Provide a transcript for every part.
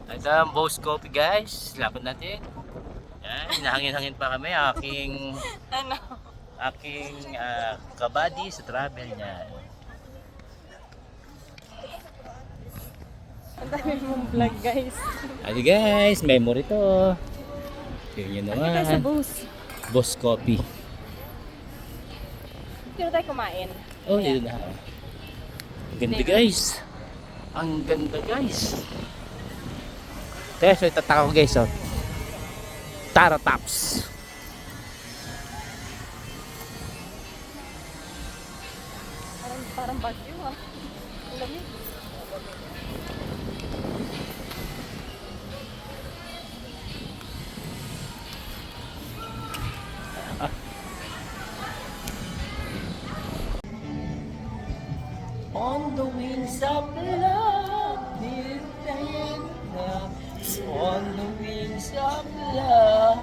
Ito ang Boss Coffee guys. Lapad natin. Yan, hinahangin-hangin pa kami. Ano? Aking kabady sa travel niya. Ang dami mong vlog guys. Ano guys, memory to. Yun Ano tayo sa naman. booth? Boss Coffee. Dito tayo kumain. Oh, yun na. Ang ganda guys. Ang ganda guys. Kaya so itataka ko guys oh. Tara Tops. Parang bagyo ah. Ang lamig. On the wings of love, on the wings of love,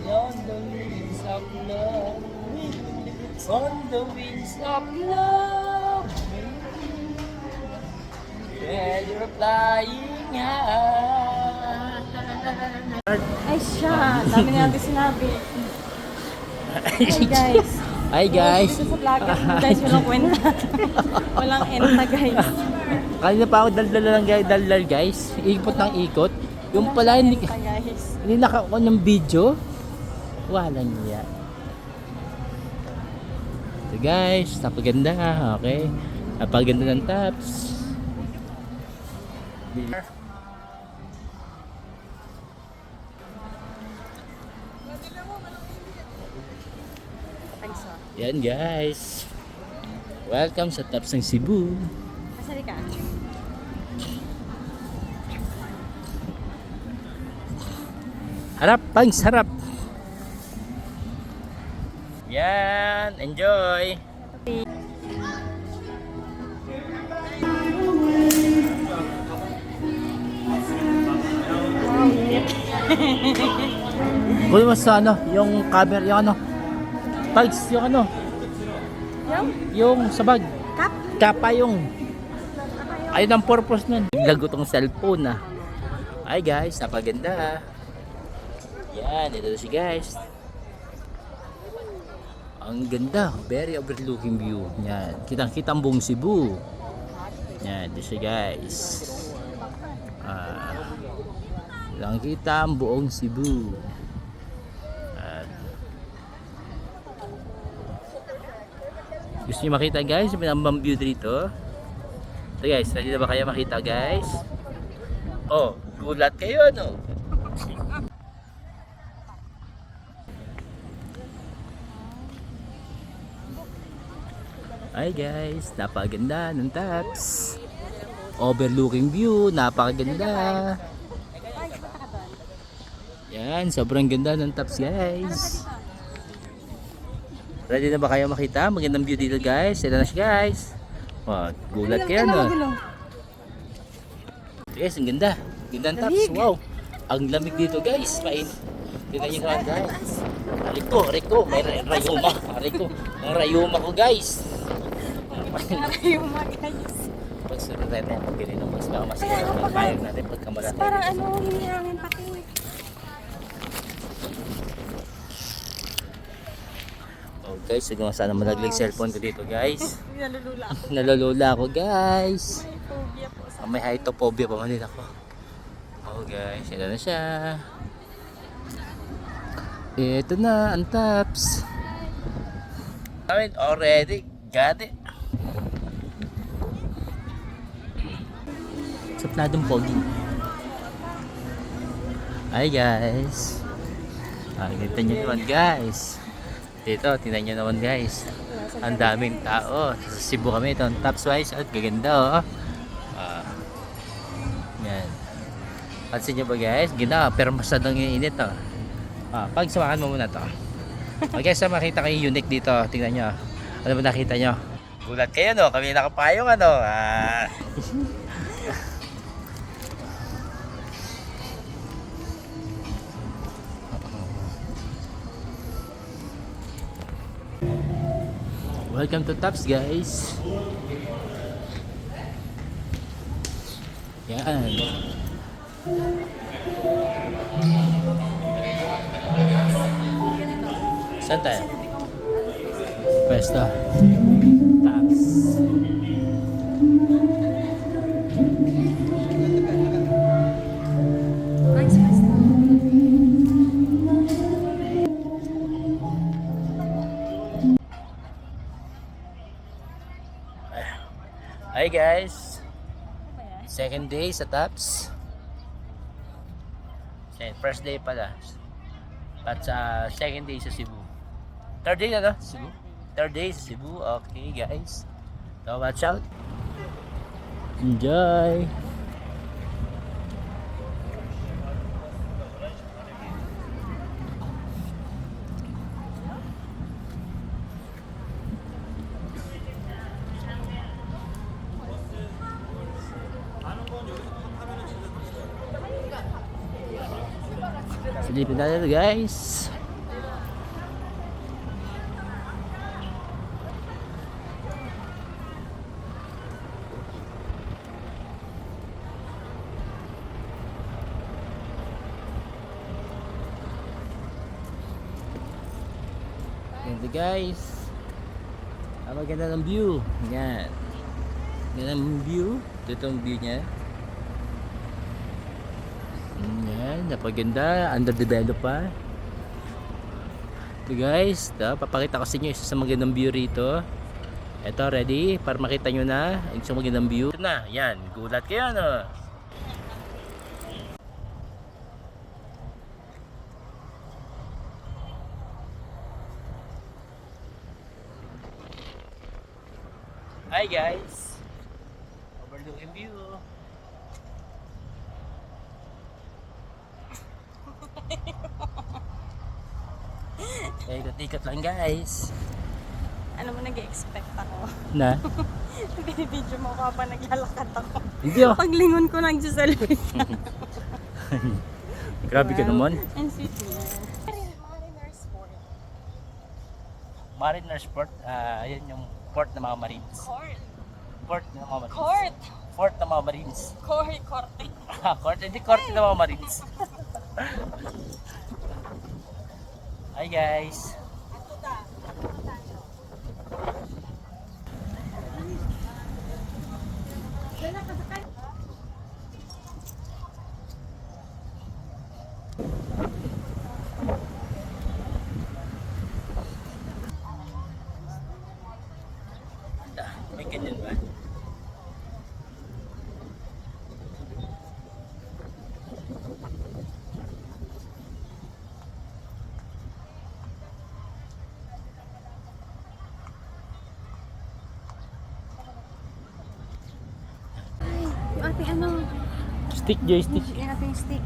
on the wings of love, on the wings of love, where you're flying high. Ay siya, dami na natin sinabi. Hey guys. Hi guys. Dito sa vlog, guys, walang kwenta. Walang enta guys. Kanina pa ako daldal guys. Ikot ng ikot. Yung pala hindi Enta guys. naka-on ng video. Walang niya. So guys, napaganda. Okay. Napaganda ng tops. Thanks ah. Yan guys. Welcome sa Tops ng Cebu. Masali ka? Harap, pangs, harap. Yan, enjoy. Wow, init. Kunin mo sa ano, yung cover, yung ano. Pangs, yung ano, yung sa bag. Cup? Kapa yung. Ayun ang purpose nun. Lago tong cellphone ah. Hi guys, napaganda. Yan, ito na si guys. Ang ganda, very overlooking view. Yan, kitang-kita ang buong Cebu. Yan, ito siya guys. Kitang-kita ang buong Cebu. Gusto niyo makita guys, yung pinambang view dito. Ito guys, ready na ba kayo makita guys? Oh, gulat kayo no? Hi guys, napakaganda ng tops. Overlooking view, napakaganda. Yan, sobrang ganda ng tops guys. Ready na ba kayo makita? Magandang view dito guys. Ito na siya guys. Oh, gulat kayo no? Guys, ang ganda. Ganda ng tops. Wow. Ang lamig dito guys. Mainit. Tingnan niyo naman guys. Riko. May rayuma. Riko. Ang rayuma ko guys. Rayuma guys. Pag sunod natin, pag ganito, mas baka masira ang payag natin pagka malaki. Parang ano, hinihangin pati. Oh guys, huwag sana malaglag cellphone ko dito guys. Nalulula ako. Nalulula ako guys. May phobia po sa... May hypophobia pa man din ako. Oh guys, ito na siya. Ito na ang tops. I mean, already got it. Sapladong pogi. Hi guys. Ganito nyo naman guys. Dito, tingnan nyo naman guys. Ang daming tao. Sa Cebu kami ito. Tops wise at gaganda oh. Yan. Pansin nyo ba guys? Ganda, pero masyadong init oh. Pagsamakan mo muna to. Okay, so makita kayo unique dito. Tingnan nyo. Ano ba nakita nyo? Gulat kayo no? Kami nakapayong ano. Welcome to Tops guys. Yan. Saan tayo? Pwesto. Taps. Hi guys. Second day sa Taps. First day pala. At sa second day sa Cebu. Third day na no? Cebu. Third day sa Cebu. Okay guys. So watch out. Enjoy. Silipin natin ito guys. Ganda guys. Maganda ng view. Yan. Ganda ng view. Ito yung view niya. Yan, napaganda, underdeveloped pa. So guys, papakita ko sa inyo isa sa magandang view rito. Ito, ready? Para makita nyo na isang magandang view. Ito na, yan, gulat kayo no? Hi guys! Overlooking view. Ikot-ikot lang guys. Ano mo nag-expect ako? Na? Binibidyo mo ako pa naglalakad ako. Hindi oh. Paglingon ko nagsiselfie. Grabe ka naman. And sweet niya. Mariner Sport. Mariner Sport, ayan yung port ng mga Marines. Court. Port ng mga Marines. Court. Port ng mga Marines. Korte. Court, hindi court ng mga Marines. Hi guys. May ganyan ba? Yung ating ano, Stick, joystick. yung ating stick.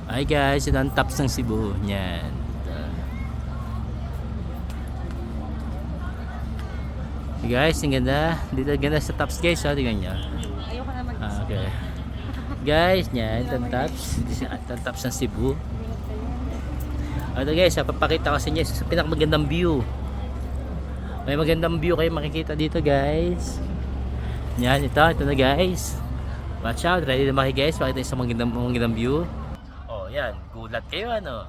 Hi guys, ito ang Taps ng Cebu. Yan. Hey guys, ang ganda. Dito ganda sa Taps guys. Oh, tingnan nyo. Ayoko na mag Okay. Guys, yan. Ito ang Taps. Ito ang Taps ng Cebu. Ito guys, papakita ko sa inyo sa pinakamagandang view. May magandang view kayo makikita dito guys. Yan, ito na guys. Watch out, ready na ba kayo guys? Pakita isang magandang view. Oh, yan, gulat kayo ano.